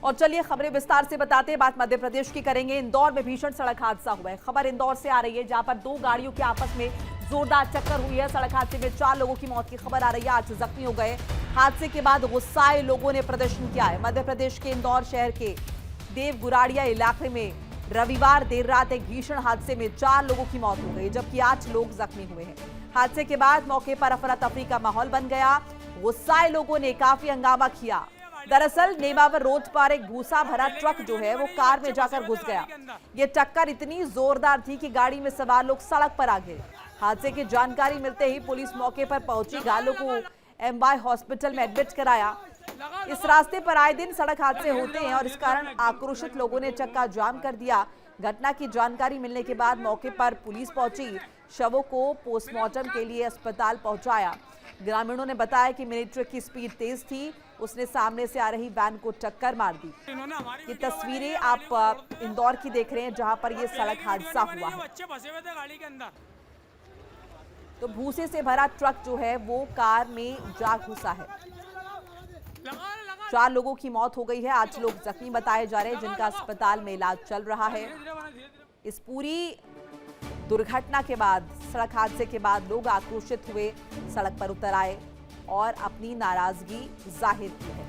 और चलिए खबरें विस्तार से बताते हैं, बात मध्य प्रदेश की करेंगे। इंदौर में भीषण सड़क हादसा हुआ है। खबर इंदौर से आ रही है, जहां पर दो गाड़ियों की आपस में जोरदार टक्कर हुई है। सड़क हादसे में 4 लोगों की मौत की खबर आ रही है, 8 जख्मी हो गए। हादसे के बाद गुस्साए लोगों ने प्रदर्शन किया है। मध्य प्रदेश के इंदौर शहर के देवगुराड़िया इलाके में रविवार देर रात एक भीषण हादसे में 4 लोगों की मौत हो गई, जबकि 8 लोग जख्मी हुए हैं। हादसे के बाद मौके पर अफरा तफरी का माहौल बन गया। गुस्साए लोगों ने काफी हंगामा किया। दरअसल नेमावर रोड पर एक भूसा भरा ट्रक जो है वो कार में जाकर घुस गया। ये टक्कर इतनी जोरदार थी कि गाड़ी में सवार लोग सड़क पर आ गए। हादसे की जानकारी मिलते ही पुलिस मौके पर पहुंची, घायलों को एमवाई हॉस्पिटल में एडमिट कराया। इस रास्ते पर आए दिन सड़क हादसे होते हैं और इस कारण आक्रोशित लोगों ने चक्का जाम कर दिया। घटना की जानकारी मिलने के बाद मौके पर पुलिस पहुंची, शवों को पोस्टमार्टम के लिए अस्पताल पहुंचाया। ग्रामीणों ने बताया कि मिनी ट्रक की स्पीड तेज थी, उसने सामने से आ रही वैन को टक्कर मार दी। ये तस्वीरें आप इंदौर की देख रहे हैं, जहां पर ये सड़क हादसा हुआ है। तो भूसे से भरा ट्रक जो है वो कार में जा घुसा है। 4 लोगों की मौत हो गई है, 8 लोग जख्मी बताए जा रहे हैं, जिनका अस्पताल में इलाज चल रहा है। इस पूरी दुर्घटना के बाद, सड़क हादसे के बाद लोग आक्रोशित हुए, सड़क पर उतर आए और अपनी नाराजगी जाहिर की है।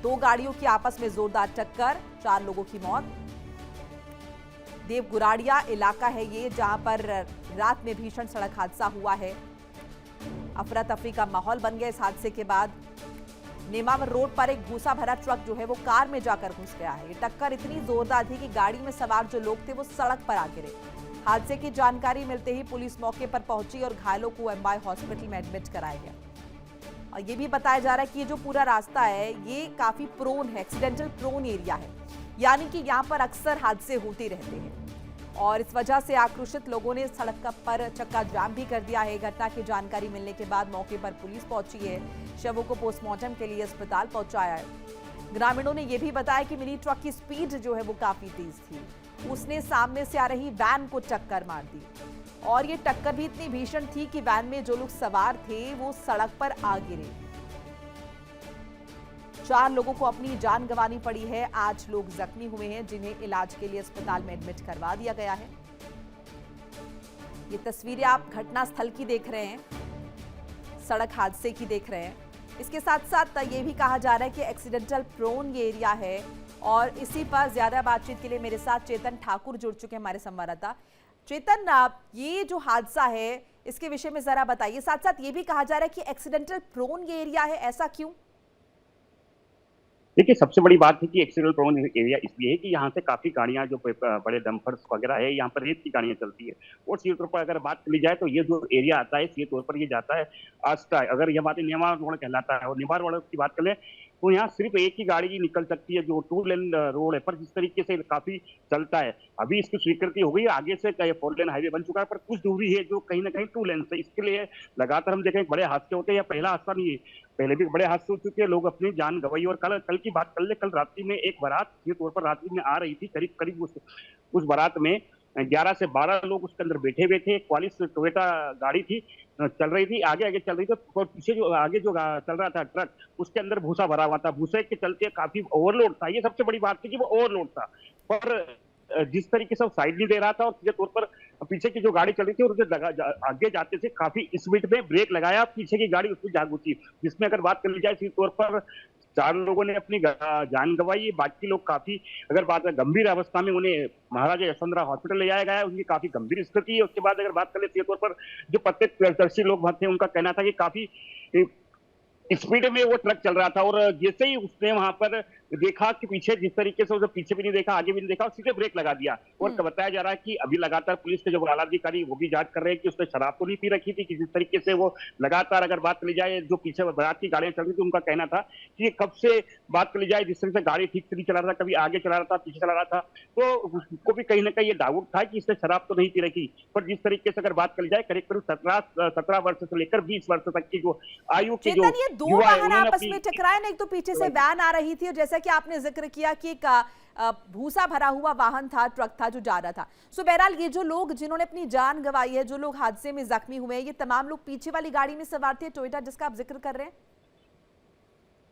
2 गाड़ियों की आपस में जोरदार टक्कर, 4 लोगों की मौत। देवगुराड़िया इलाका है ये, जहां पर रात में भीषण सड़क हादसा हुआ है। अफरा तफरी का माहौल बन गया इस हादसे के बाद। नेमावर रोड पर एक भूसा भरा ट्रक जो है वो कार में जाकर घुस गया है। ये टक्कर इतनी जोरदार थी कि गाड़ी में सवार जो लोग थे वो सड़क पर आ गिरे। हादसे की जानकारी मिलते ही पुलिस मौके पर पहुंची और घायलों को एमवाई हॉस्पिटल में एडमिट कराया गया। और ये भी बताया जा रहा है कि ये जो पूरा रास्ता है ये काफी प्रोन है, एक्सीडेंटल प्रोन एरिया है, यानी कि यहाँ पर अक्सर हादसे होते रहते हैं और इस वजह से आक्रोशित लोगों ने सड़क पर चक्का जाम भी कर दिया है। घटना की जानकारी मिलने के बाद मौके पर पुलिस पहुंची है, शवों को पोस्टमार्टम के लिए अस्पताल पहुंचाया है। ग्रामीणों ने यह भी बताया कि मिनी ट्रक की स्पीड जो है वो काफी तेज थी, उसने सामने से आ रही वैन को टक्कर मार दी और ये टक्कर भी इतनी भीषण थी कि वैन में जो लोग सवार थे वो सड़क पर आ गिरे। 4 लोगों को अपनी जान गंवानी पड़ी है, 8 लोग जख्मी हुए हैं, जिन्हें इलाज के लिए अस्पताल में एडमिट करवा दिया गया है। ये तस्वीरें आप घटना स्थल की देख रहे हैं, सड़क हादसे की देख रहे हैं। इसके साथ साथ ये भी कहा जा रहा है कि एक्सीडेंटल प्रोन ये एरिया है और इसी पर ज्यादा बातचीत के लिए मेरे साथ चेतन ठाकुर जुड़ चुके हैं, हमारे संवाददाता। चेतन, ये जो हादसा है इसके विषय में जरा बताइए। साथ साथ ये भी कहा जा रहा है कि एक्सीडेंटल प्रोन ये एरिया है, ऐसा क्यों? देखिए, सबसे बड़ी बात है कि एक्सीडेंटल प्रोन एरिया इसलिए है कि यहाँ से काफ़ी गाड़ियाँ जो बड़े डंपर्स वगैरह है, यहाँ पर रेत की गाड़ियाँ चलती है। और सीधे तौर पर अगर बात करी जाए तो ये जो एरिया आता है, सीधे तौर पर ये जाता है आस्था। अगर ये बात नेमार रोड कहलाता है और नेमार रोड की बात करें तो यहाँ सिर्फ एक ही गाड़ी निकल सकती है, जो 2 लेन रोड है, पर जिस तरीके से काफ़ी चलता है। अभी इसकी स्वीकृति हो गई है, आगे से 4 लेन हाईवे बन चुका है, पर कुछ दूरी है जो कहीं न कहीं 2 लेन से। इसके लिए लगातार हम देखें बड़े हादसे होते हैं, या पहला हादसा नहीं है, पहले भी बड़े हादसे हो चुके हैं, लोग अपनी जान गंवाई। और कल की बात कर ले, कल रात्रि में एक बारात सीधे तौर पर रात्रि में आ रही थी, करीब उस बारात में 11 से 12 लोग उसके अंदर बैठे हुए थे। 41 टोयोटा गाड़ी थी, चल रही थी, आगे चल रही थी, और पीछे जो आगे जो चल रहा था ट्रक, उसके अंदर भूसा भरा हुआ था। भूसे के चलते काफी ओवरलोड था। ये सबसे बड़ी बात थी कि वो ओवरलोड था, पर जिस तरीके से वो साइड नहीं दे रहा था और सीधे तौर पर पीछे की जो गाड़ी चल रही थी और उसे आगे जाते थे, काफी स्पीड में ब्रेक लगाया, पीछे की गाड़ी उसमें जा घुसी, जिसमें अगर बात कर ली जाए सीधे तौर पर 4 लोगों ने अपनी जान गंवाई। बाकी लोग काफी, अगर बात है, गंभीर अवस्था में उन्हें महाराजा यशवंतराव हॉस्पिटल ले जाया गया है, उनकी काफी गंभीर स्थिति है। उसके बाद अगर बात कर ले सीधे तौर पर जो प्रत्यक्षदर्शी लोग वहां थे, उनका कहना था कि काफी स्पीड में वो ट्रक चल रहा था और जैसे ही उसने वहां पर देखा कि पीछे, जिस तरीके से उसे पीछे भी नहीं देखा, आगे भी नहीं देखा, और सीधे ब्रेक लगा दिया। और बताया जा रहा है कि अभी लगातार पुलिस के जो आला अधिकारी वो भी जांच कर रहे हैं कि उसने शराब तो नहीं पी रखी थी, कि जिस तरीके से वो लगातार, अगर बात करी जाए जो पीछे बारात की गाड़ियां चल रही थी, उनका कहना था कि ये कब से बात करी जाए, जिस तरह से गाड़ी ठीक से नहीं चला रहा था, कभी आगे चला रहा था, पीछे चला रहा था, तो उसको भी कहीं ना कहीं ये डाउट था कि इसने शराब तो नहीं पी रखी। पर जिस तरीके से अगर बात करी जाए, करीब 17 वर्ष से लेकर 20 वर्ष तक की जो आयु की जो युवा है में टकराए ना, एक तो पीछे से वैन आ रही थी और जैसा कि आपने जिक्र किया कि एक भूसा भरा हुआ वाहन था, ट्रक था जो जा रहा था। सो बहरहाल ये जो लोग जिन्होंने अपनी जान गंवाई है, जो लोग हादसे में जख्मी हुए हैं, ये तमाम लोग पीछे वाली गाड़ी में सवार थे, टोयोटा जिसका आप जिक्र कर रहे हैं?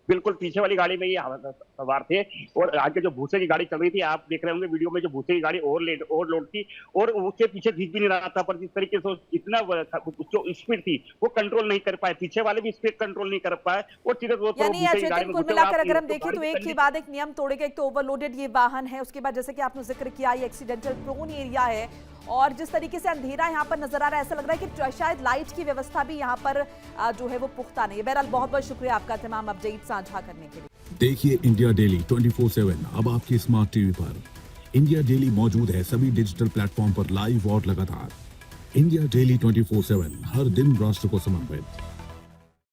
बिल्कुल पीछे वाली गाड़ी में ये सवार थे और आगे जो भूसे की गाड़ी चल रही थी, आप देख रहे होंगे वीडियो में, जो भूसे की गाड़ी ओवरलोड थी और उसके पीछे दिख भी नहीं रहा था, पर जिस तरीके से इतना जो स्पीड थी वो कंट्रोल नहीं कर पाए, पीछे वाले भी स्पीड कंट्रोल नहीं कर पाए और सीधे तौर पर यानी भूसे की गाड़ी चेतन में कुल घुसे। मिलाकर अगर हम देखें तो एक के बाद एक नियम तोड़ेगा। एक तो ओवरलोडेड ये वाहन है, उसके बाद जैसे कि आपने जिक्र किया ये एक्सीडेंटल प्रोन एरिया है, और जिस तरीके से अंधेरा यहाँ पर नजर आ रहा है, ऐसा लग रहा है कि शायद लाइट की व्यवस्था भी यहाँ पर जो है वो पुख्ता नहीं है। बहरहाल बहुत बहुत शुक्रिया आपका तमाम अपडेट साझा करने के लिए। देखिए इंडिया डेली 24/7 अब आपकी स्मार्ट टीवी पर। इंडिया डेली मौजूद है सभी डिजिटल प्लेटफॉर्म पर लाइव और लगातार। इंडिया डेली 24/7 हर दिन राष्ट्र को समर्पित।